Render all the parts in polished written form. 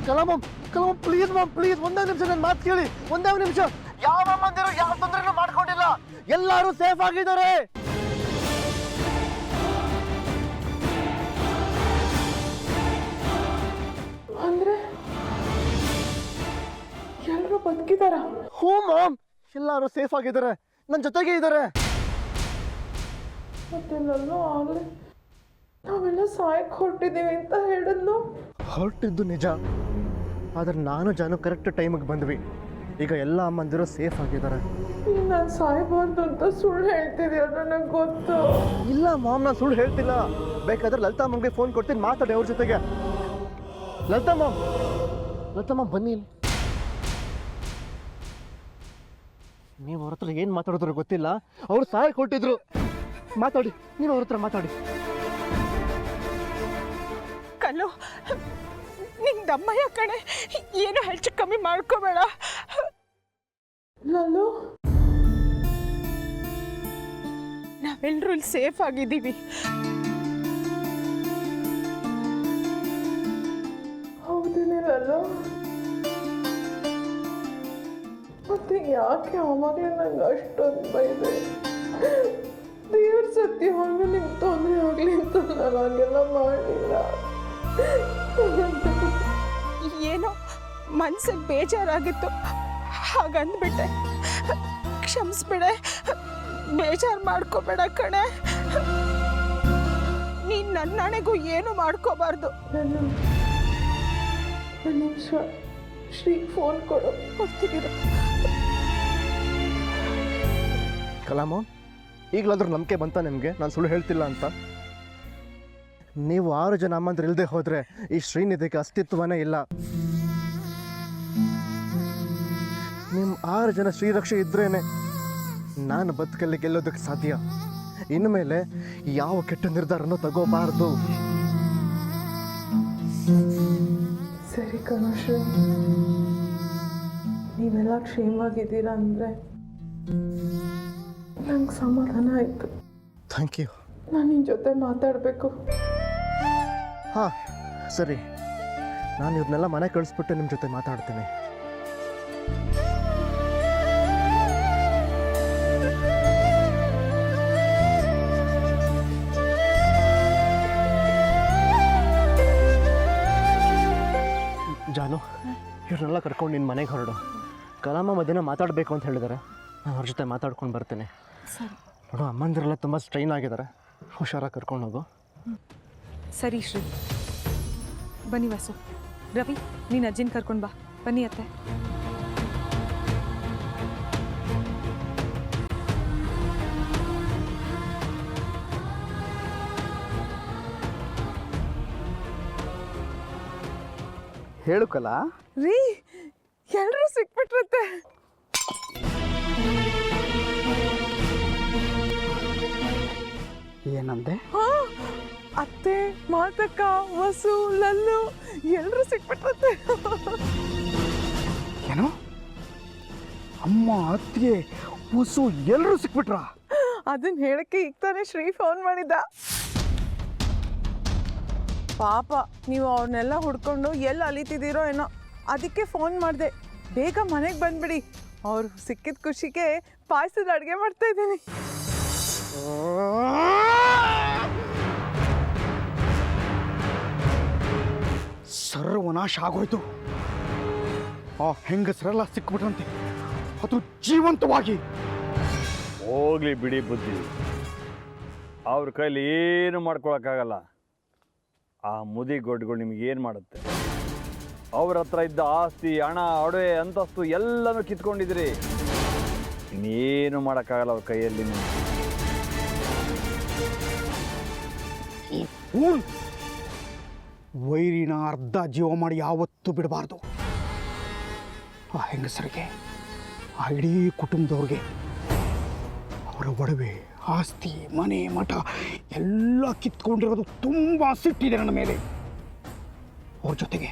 ಕಲಮಂ please ma'am please ಒಂದೇ ನಿಮಿಷ ನನ್ನ ಮಾತು ಕೇಳಿ. ಒಂದೇ ನಿಮಿಷ. ಯಾವ ಅಮ್ಮಂದಿರು ಯಾವ ತೊಂದರೆನೂ ಮಾಡ್ಕೊಂಡಿಲ್ಲ, ಎಲ್ಲರೂ ಸೇಫ್ ಆಗಿದ್ದಾರೆ. ಅಂದ್ರೆ ಎಲ್ಲರೂ ಬದುಕಿದಾರ? ಹ್ಞೂ ಮಾಮ್, ಎಲ್ಲರೂ ಸೇಫ್ ಆಗಿದ್ದಾರೆ, ನನ್ನ ಜೊತೆಗೆ ಇದ್ದಾರೆ. ಮತ್ತೆ ನಾನು ಆಗಲೇ ನಾವೆಲ್ಲ ಸಾಯಕ್ಕೆ ಹೊರಟಿದ್ದೀವಿ ಅಂತ ಹೇಳಿದ್ನು. ಹೊರಟಿದ್ದು ನಿಜ, ಆದರೆ ನಾನು ಜಾನು ಕರೆಕ್ಟ್ ಟೈಮಿಗೆ ಬಂದ್ವಿ. ಈಗ ಎಲ್ಲ ಅಮ್ಮಂದಿರು ಸೇಫ್ ಆಗಿದ್ದಾರೆ. ನಾನು ಸಾಯಬಾರ್ದು ಅಂತ ಸುಳ್ಳು ಹೇಳ್ತಿದ್ಯಾ? ನನಗೆ ಗೊತ್ತು. ಇಲ್ಲ ಮಾಮ್, ನಾನು ಸುಳ್ಳು ಹೇಳ್ತಿಲ್ಲ. ಬೇಕಾದ್ರೆ ಲಲಿತಾ ಅಮ್ಮಂಗೆ ಫೋನ್ ಕೊಡ್ತೀನಿ, ಮಾತಾಡಿ ಅವ್ರ ಜೊತೆಗೆ. ಲಲಿತಾ ಮಾಮ್ ಬನ್ನಿ ಇಲ್ಲಿ. ನೀವು ಅವ್ರ ಹತ್ರ ಏನು ಮಾತಾಡಿದ್ರು ಗೊತ್ತಿಲ್ಲ, ಅವ್ರು ಸಹಾಯಕ್ಕೆ ಹೊರಟಿದ್ರು. ಮಾತಾಡಿ, ನೀವು ಅವ್ರ ಹತ್ರ ಮಾತಾಡಿ. ಕಲ್ಲು, ನಿಂಗೆ ದಮ್ಮಯ್ಯ ಕಣೆ, ಏನು ಹೆಚ್ಚು ಕಮ್ಮಿ ಮಾಡ್ಕೋಬೇಡ. ಲಲ್ಲು, ನಾವೆಲ್ಲರೂ ಇಲ್ಲಿ ಸೇಫ್ ಆಗಿದ್ದೀವಿ. ಹೌದೇನೆ ಲಲ್ಲು? ಮತ್ತೆ ಯಾಕೆ ಅವಾಗಲೇ ನಂಗೆ ಅಷ್ಟೊಂದು ಬೈದೆ? ದೇವ್ರ ಸತ್ಯ ಹಾಗೆ ನಿಮ್ಗೆ ತೊಂದರೆ ಆಗಲಿ ಅಂತ ನಾನು ಹಾಗೆಲ್ಲ ಮಾಡಿಲ್ಲ. ಏನೋ ಮನ್ಸಿಗೆ ಬೇಜಾರಾಗಿತ್ತು, ಹಾಗಂದ್ಬಿಟ್ಟೆ. ಕ್ಷಮಿಸ್ಬಿಡೆ, ಬೇಜಾರು ಮಾಡ್ಕೋಬೇಡ ಕಣೆ. ನೀನು ನನ್ನಣೆಗೂ ಏನು ಮಾಡ್ಕೋಬಾರ್ದು. ಒಂದು ನಿಮಿಷ ಶ್ರೀ ಫೋನ್ ಕೊಡು, ಕೊಡ್ತಿದ್ದೀರ. ಕಲಾಮ, ಈಗಲಾದ್ರೂ ನಂಬಿಕೆ ಬಂತ ನಿಮಗೆ ನಾನು ಸುಳ್ಳು ಹೇಳ್ತಿಲ್ಲ ಅಂತ? ನೀವು 6 ಜನ ಅಮ್ಮಂದ್ರೆ ಇಲ್ಲದೆ ಹೋದರೆ ಈ ಶ್ರೀನಿಧಿಗೆ ಅಸ್ತಿತ್ವನೇ ಇಲ್ಲ. ನಿಮ್ಮ 6 ಜನ ಶ್ರೀರಕ್ಷೆ ಇದ್ರೇನೆ ನಾನು ಬದುಕಲ್ಲಿ ಗೆಲ್ಲೋದಕ್ಕೆ ಸಾಧ್ಯ. ಇನ್ಮೇಲೆ ಯಾವ ಕೆಟ್ಟ ನಿರ್ಧಾರನೂ ತಗೋಬಾರ್ದು. ಸರಿ ಕಣಶ್ರೀ, ನೀವೆಲ್ಲ ಕ್ಷೇಮವಾಗಿದ್ದೀರಾ ಅಂದರೆ ನಂಗೆ ಸಮಾಧಾನ ಆಯಿತು. Thank you. ನಾನು ನಿನ್ನ ಜೊತೆ ಮಾತಾಡಬೇಕು. ಹಾಂ ಸರಿ, ನಾನು ಇವ್ರನ್ನೆಲ್ಲ ಮನೆ ಕಳಿಸ್ಬಿಟ್ಟು ನಿಮ್ಮ ಜೊತೆ ಮಾತಾಡ್ತೀನಿ. ಜಾನು, ಇವ್ರನ್ನೆಲ್ಲ ಕರ್ಕೊಂಡು ನಿನ್ನ ಮನೆಗೆ ಹೊರಡು. ಕಲಾಮ ಮಧ್ಯಾಹ್ನ ಮಾತಾಡಬೇಕು ಅಂತ ಹೇಳಿದ್ದಾರೆ, ನಾನು ಅವ್ರ ಜೊತೆ ಮಾತಾಡ್ಕೊಂಡು ಬರ್ತೀನಿ. ಸರಿ ನೋಡು, ಅಮ್ಮಂದಿರೆಲ್ಲ ತುಂಬ ಸ್ಟ್ರೈನ್ ಆಗಿದ್ದಾರೆ, ಹುಷಾರಾಗಿ ಕರ್ಕೊಂಡು ಹೋಗು. ಸರಿ ಶ್ರೀ, ಬನ್ನಿ ವಾಸು. ರವಿ, ನೀನು ಅಜ್ಜಿನ ಕರ್ಕೊಂಡು ಬಾ. ಬನ್ನಿ ಅತ್ತೆ. ಹೇಳು ಕಲಾ. ರೀ, ಎಲ್ಲರೂ ಸಿಕ್ಬಿಟ್ರತ್ತೆ. ಏನಂದೆ? ಹಾಂ, ಅತ್ತೆ, ಮಾತಕ್ಕ, ವಸು, ಲಲ್ಲು ಎಲ್ಲರೂ ಸಿಕ್ಬಿಟ್ರತ್ತೆ. ಏನು? ಅಮ್ಮ, ಅತ್ತಿಗೆ, ಹೊಸು ಎಲ್ಲರೂ ಸಿಕ್ಬಿಟ್ರಾ? ಅದನ್ನ ಹೇಳಕ್ಕೆ ಈಗ ತಾನೇ ಶ್ರೀ ಫೋನ್ ಮಾಡಿದ್ದ. ಪಾಪ, ನೀವು ಅವ್ರನ್ನೆಲ್ಲ ಹುಡ್ಕೊಂಡು ಎಲ್ಲಿ ಅಲಿತಿದ್ದೀರೋ ಏನೋ, ಅದಕ್ಕೆ ಫೋನ್ ಮಾಡಿದೆ. ಬೇಗ ಮನೆಗೆ ಬಂದ್ಬಿಡಿ. ಅವ್ರು ಸಿಕ್ಕಿದ ಖುಷಿಗೆ ಪಾಯಸದ ಅಡುಗೆ ಮಾಡ್ತಾ ಇದ್ದೀನಿ. ಸರ್ವನಾಶ ಆಗೋಯ್ತು. ಆ ಹೆಂಗಸರೆಲ್ಲ ಸಿಕ್ಬಿಟ್ರಂತೆ, ಅದು ಜೀವಂತವಾಗಿ. ಹೋಗ್ಲಿ ಬಿಡಿ ಬುದ್ಧಿ, ಅವ್ರ ಕೈಲಿ ಏನು ಮಾಡ್ಕೊಳಕ್ಕಾಗಲ್ಲ. ಆ ಮುದಿ ಗೊಡ್ಗಳು ನಿಮ್ಗೇನು ಮಾಡುತ್ತೆ? ಅವ್ರ ಹತ್ರ ಇದ್ದ ಆಸ್ತಿ, ಹಣ, ಒಡವೆ, ಅಂತಸ್ತು ಎಲ್ಲನೂ ಕಿತ್ಕೊಂಡಿದ್ರಿ. ಇನ್ನೇನು ಮಾಡೋಕ್ಕಾಗಲ್ಲ ಅವ್ರ ಕೈಯಲ್ಲಿ. ವೈರಿನ ಅರ್ಧ ಜೀವ ಮಾಡಿ ಯಾವತ್ತೂ ಬಿಡಬಾರ್ದು. ಆ ಹೆಂಗಸರಿಗೆ, ಆ ಇಡೀ ಕುಟುಂಬದವ್ರಿಗೆ ಅವರ ಒಡವೆ, ಆಸ್ತಿ, ಮನೆ, ಮಠ ಎಲ್ಲ ಕಿತ್ಕೊಂಡಿರೋದು ತುಂಬ ಸಿಟ್ಟಿದೆ ನನ್ನ ಮೇಲೆ. ಅವ್ರ ಜೊತೆಗೆ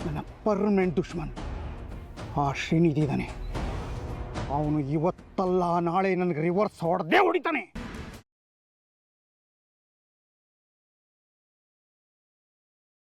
ನನ್ನ ಪರ್ಮನೆಂಟ್ ದುಶ್ಮನ್ ಆ ಶ್ರೀನಿಧಿ ಇದ್ದಾನೆ. ಅವನು ಇವತ್ತಲ್ಲ ನಾಳೆ ನನಗೆ ರಿವರ್ಸ್ ಹೊಡೆದೇ ಹೊಡಿತಾನೆ.